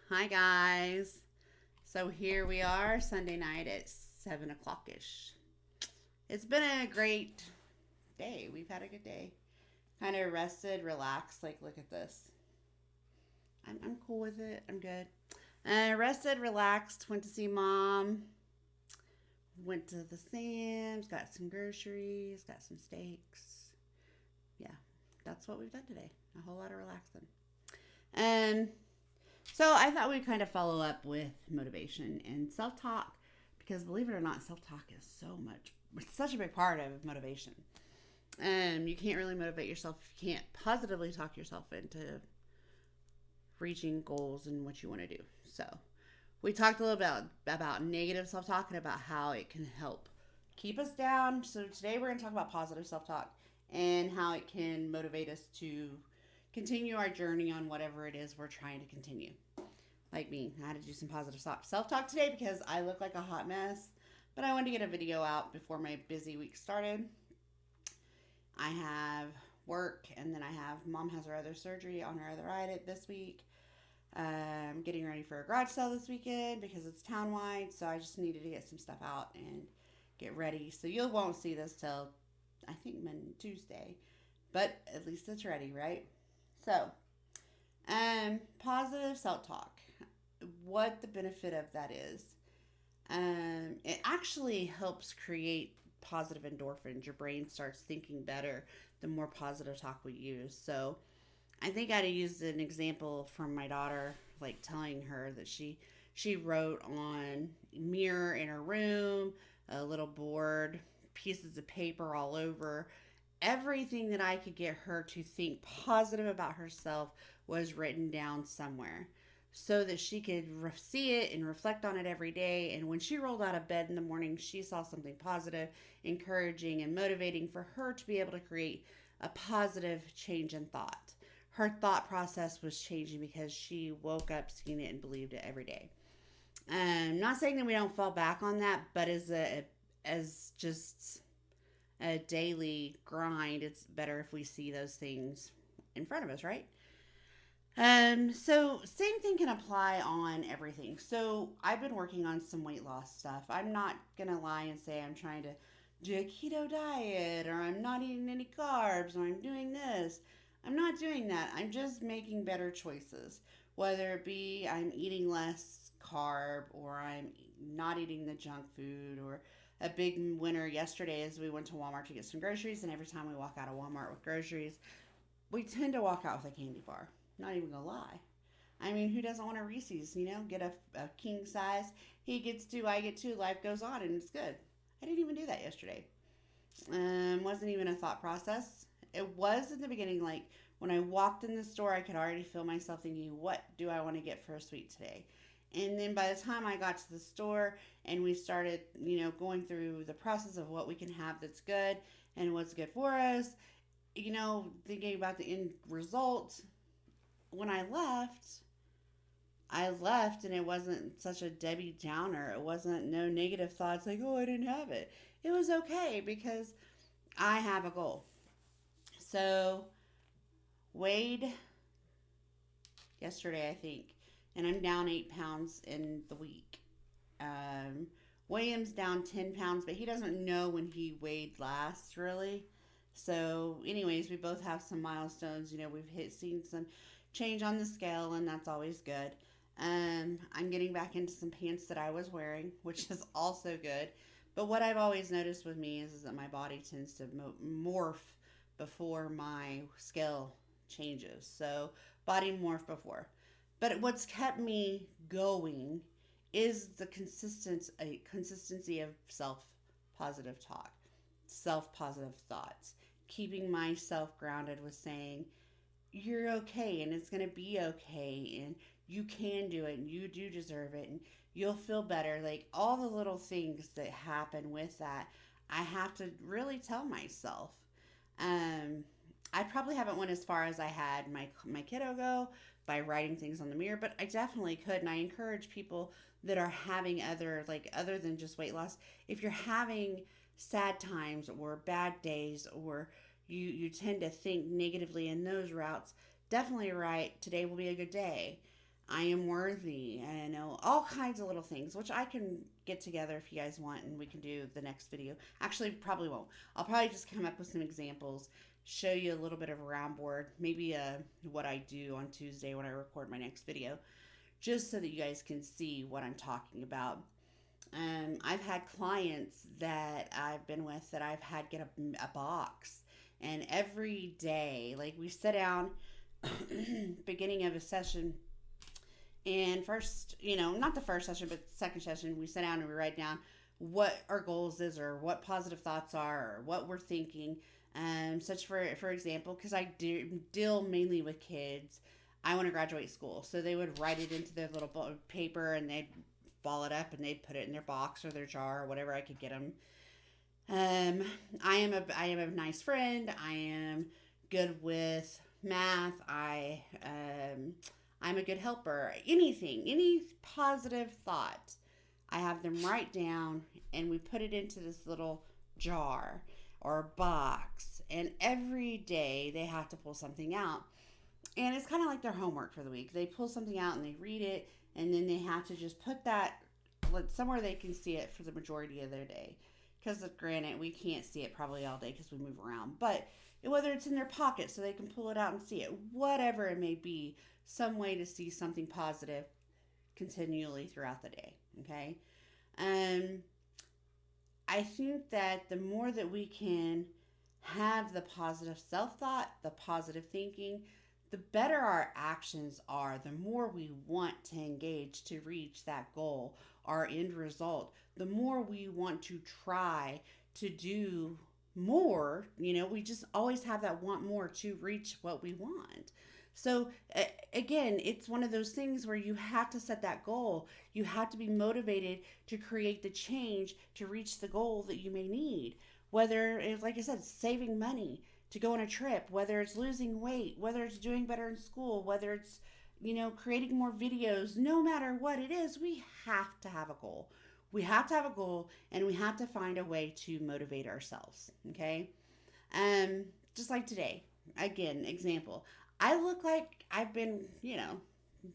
Hi, guys. So here we are, Sunday night at 7 o'clock ish. It's been a great day. We've had a good day. Kind of rested, relaxed. Like, look at this. I'm cool with it. I'm good. Rested, relaxed. Went to see mom. Went to the Sam's. Got some groceries. Got some steaks. Yeah, that's what we've done today. A whole lot of relaxing. Um, So I thought we'd kind of follow up with motivation and self talk because believe it or not, self talk is it's such a big part of motivation. You can't really motivate yourself if you can't positively talk yourself into reaching goals and what you want to do. So we talked a little about negative self talk and about how it can help keep us down. So today we're going to talk about positive self talk and how it can motivate us to continue our journey on whatever it is we're trying to continue. Like me, I had to do some positive self talk today because I look like a hot mess. But I wanted to get a video out before my busy week started. I have work, and then I have mom has her other surgery on her other eye this week. Getting ready for a garage sale this weekend because it's townwide, so I just needed to get some stuff out and get ready. So you won't see this till I think Monday, Tuesday, but at least it's ready, right? So, positive self talk. What the benefit of that is? It actually helps create positive endorphins. Your brain starts thinking better the more positive talk we use. So I think I'd use an example from my daughter, like telling her that she wrote on mirror in her room, a little board, pieces of paper all over. Everything that I could get her to think positive about herself was written down somewhere so that she could see it and reflect on it every day. And when she rolled out of bed in the morning, she saw something positive, encouraging, and motivating for her to be able to create a positive change in thought. Her thought process was changing because she woke up seeing it and believed it every day. Not saying that we don't fall back on that, but as just a daily grind, it's better if we see those things in front of us, right? So same thing can apply on everything. So I've been working on some weight loss stuff. I'm not gonna lie and say I'm trying to do a keto diet or I'm not eating any carbs or I'm doing this. I'm not doing that. I'm just making better choices. Whether it be I'm eating less carb or I'm not eating the junk food or a big winner yesterday is we went to Walmart to get some groceries and every time we walk out of Walmart with groceries, we tend to walk out with a candy bar. Not even gonna lie. I mean, who doesn't want a Reese's? Get a king size. He gets two, I get two. Life goes on, and it's good. I didn't even do that yesterday. Wasn't even a thought process. It was in the beginning, like when I walked in the store, I could already feel myself thinking, "What do I want to get for a sweet today?" And then by the time I got to the store and we started, going through the process of what we can have that's good and what's good for us, thinking about the end result, when I left and it wasn't such a Debbie Downer. It wasn't no negative thoughts like, oh, I didn't have it. It was okay because I have a goal. So, weighed yesterday, I think, and I'm down 8 pounds in the week. Um, William's down 10 pounds, but he doesn't know when he weighed last, really. So, anyways, we both have some milestones. Seen some change on the scale, and that's always good. I'm getting back into some pants that I was wearing, which is also good. But what I've always noticed with me is that my body tends to morph before my scale changes. So, body morph before. But what's kept me going is the consistency of self positive talk, self positive thoughts, keeping myself grounded with saying, you're okay and it's going to be okay and you can do it and you do deserve it and you'll feel better. Like all the little things that happen with that, I have to really tell myself. Um, I probably haven't went as far as I had my kiddo go by writing things on the mirror, but I definitely could. And I encourage people that are having other than just weight loss, if you're having sad times or bad days or you tend to think negatively in those routes, definitely write today will be a good day. I am worthy. I know all kinds of little things, which I can get together if you guys want and we can do the next video. Actually, probably won't. I'll probably just come up with some examples, show you a little bit of a round board, maybe what I do on Tuesday when I record my next video, just so that you guys can see what I'm talking about. I've had clients that I've been with that I've had get a box, and every day, like we sit down, beginning of a session, and first, not the first session, but second session, we sit down and we write down what our goals is, or what positive thoughts are, or what we're thinking. Such for example, because I deal mainly with kids, I want to graduate school, so they would write it into their little paper and they'd ball it up and they'd put it in their box or their jar or whatever I could get them. I am a nice friend. I am good with math. I'm a good helper. Anything, any positive thought, I have them write down and we put it into this little jar or box. And every day they have to pull something out. And it's kind of like their homework for the week. They pull something out and they read it, and then they have to just put that somewhere they can see it for the majority of their day. Because granted, we can't see it probably all day because we move around. But whether it's in their pocket so they can pull it out and see it, whatever it may be, some way to see something positive continually throughout the day. Okay? I think that the more that we can have the positive self-thought, the positive thinking, the better our actions are, the more we want to engage to reach that goal, our end result, the more we want to try to do more. We just always have that want more to reach what we want. So again, it's one of those things where you have to set that goal. You have to be motivated to create the change to reach the goal that you may need. Whether it's, like I said, saving money to go on a trip, whether it's losing weight, whether it's doing better in school, whether it's, creating more videos, no matter what it is, we have to have a goal. We have to have a goal, and we have to find a way to motivate ourselves. Okay. Just like today, again, example, I look like I've been,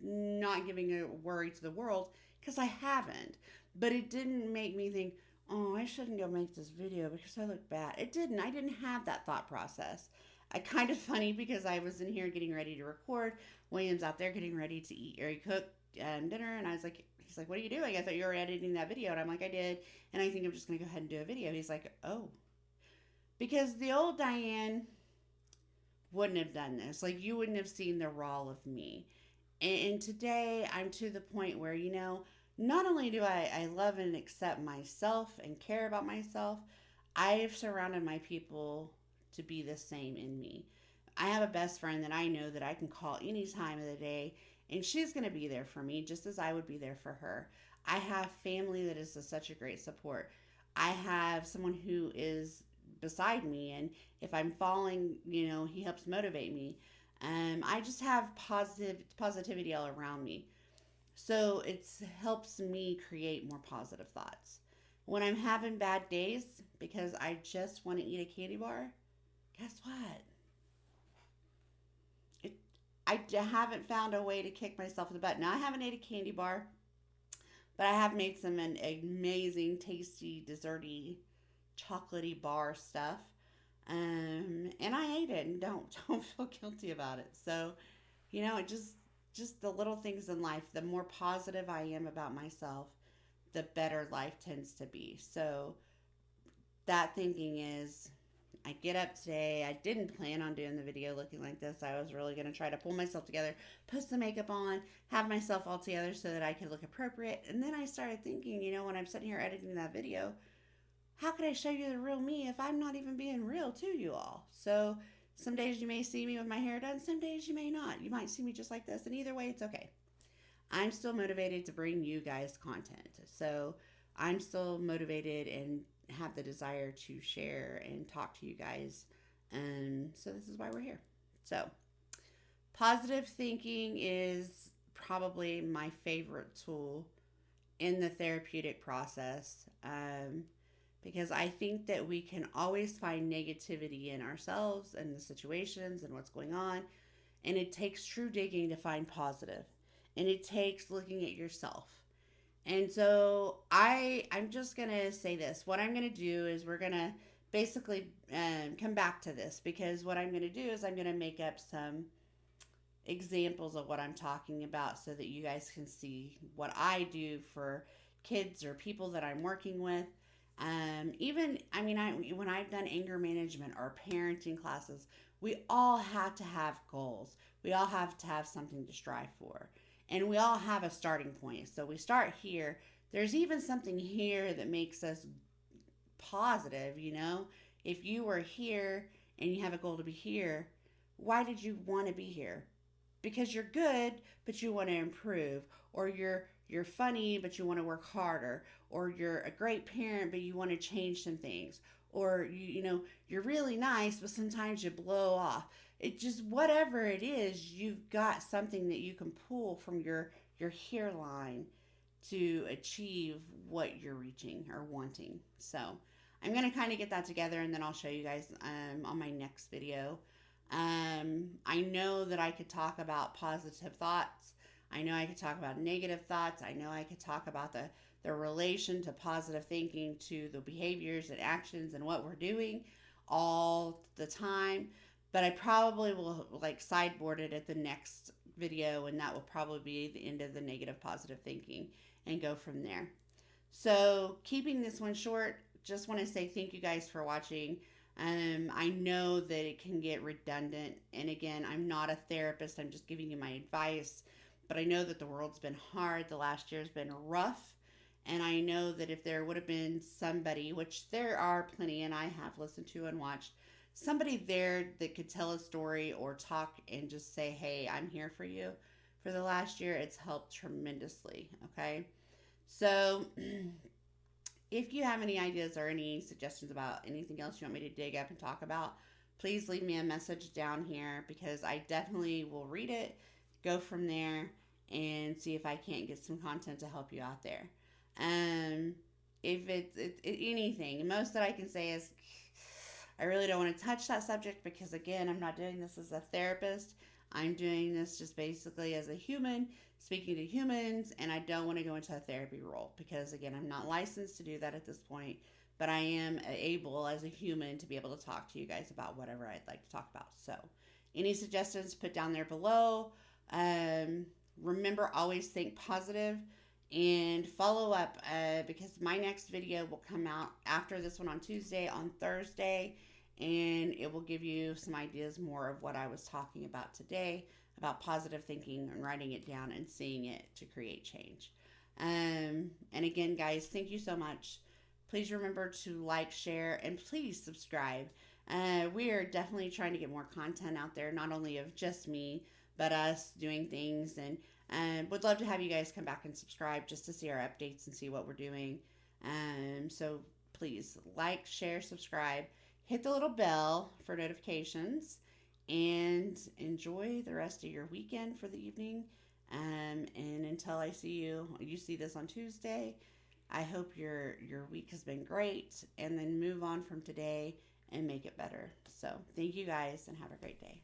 not giving a worry to the world, because I haven't, but it didn't make me think, oh, I shouldn't go make this video because I look bad. It didn't. I didn't have that thought process. I kind of funny because I was in here getting ready to record. William's out there getting ready to eat or cook dinner, and I was like, he's like, what are you doing? I thought you were editing that video, and I'm like, I did, and I think I'm just gonna go ahead and do a video. He's like, oh, because the old Diane wouldn't have done this. Like, you wouldn't have seen the raw of me. And today I'm to the point where, not only do I love and accept myself and care about myself, I've surrounded my people to be the same in me. I have a best friend that I know that I can call any time of the day, and she's going to be there for me just as I would be there for her. I have family that is such a great support. I have someone who is beside me, and if I'm falling, he helps motivate me. I just have positivity all around me. So it helps me create more positive thoughts. When I'm having bad days because I just want to eat a candy bar, guess what? I haven't found a way to kick myself in the butt. Now, I haven't ate a candy bar, but I have made some amazing, tasty, desserty, chocolatey bar stuff. And I ate it and don't feel guilty about it. So, it just the little things in life, the more positive I am about myself, the better life tends to be. So that thinking is, I get up today. I didn't plan on doing the video looking like this. I was really going to try to pull myself together, put some makeup on, have myself all together so that I could look appropriate. And then I started thinking, when I'm sitting here editing that video, how could I show you the real me if I'm not even being real to you all? So some days you may see me with my hair done. Some days you may not. You might see me just like this. And either way, it's okay. I'm still motivated to bring you guys content. So I'm still motivated and have the desire to share and talk to you guys. And so this is why we're here. So positive thinking is probably my favorite tool in the therapeutic process. Because I think that we can always find negativity in ourselves and the situations and what's going on. And it takes true digging to find positive. and it takes looking at yourself. And so I'm just gonna say this. What I'm gonna do is we're gonna basically come back to this, because what I'm gonna do is I'm gonna make up some examples of what I'm talking about so that you guys can see what I do for kids or people that I'm working with. Even, I mean, when I've done anger management or parenting classes, we all have to have goals. We all have to have something to strive for. And we all have a starting point. So we start here. There's even something here that makes us positive, you know? If you were here and you have a goal to be here, why did you want to be here? Because you're good, but you want to improve, or you're funny, but you want to work harder, or you're a great parent, but you want to change some things, or you know you're really nice, but sometimes you blow off. It just whatever it is, you've got something that you can pull from your hairline to achieve what you're reaching or wanting. So I'm going to kind of get that together, and then I'll show you guys on my next video. I know that I could talk about positive thoughts. I know I could talk about negative thoughts. I know I could talk about the relation to positive thinking to the behaviors and actions and what we're doing all the time. But I probably will like sideboard it at the next video, and that will probably be the end of the negative positive thinking and go from there. So, keeping this one short, just want to say thank you guys for watching. I know that it can get redundant. And again, I'm not a therapist, I'm just giving you my advice. But I know that the world's been hard, the last year's been rough. And I know that if there would have been somebody, which there are plenty, and I have listened to and watched, somebody there that could tell a story or talk and just say, hey, I'm here for you for the last year, it's helped tremendously. Okay. So, if you have any ideas or any suggestions about anything else you want me to dig up and talk about, please leave me a message down here, because I definitely will read it, go from there, and see if I can't get some content to help you out there. Um, if it's anything, most that I can say is I really don't want to touch that subject, because again, I'm not doing this as a therapist. I'm doing this just basically as a human, speaking to humans, and I don't want to go into a therapy role, because again, I'm not licensed to do that at this point, but I am able as a human to be able to talk to you guys about whatever I'd like to talk about. So, any suggestions, put down there below. Remember, always think positive and follow up, because my next video will come out after this one on Tuesday, on Thursday, and it will give you some ideas more of what I was talking about today, about positive thinking and writing it down and seeing it to create change. And again, guys, thank you so much. Please remember to like, share, and please subscribe. We are definitely trying to get more content out there, not only of just me, but us doing things, and would love to have you guys come back and subscribe just to see our updates and see what we're doing. So please like, share, subscribe, hit the little bell for notifications, and enjoy the rest of your weekend for the evening. And until I see you, you see this on Tuesday, I hope your week has been great, and then move on from today and make it better. So thank you guys, and have a great day.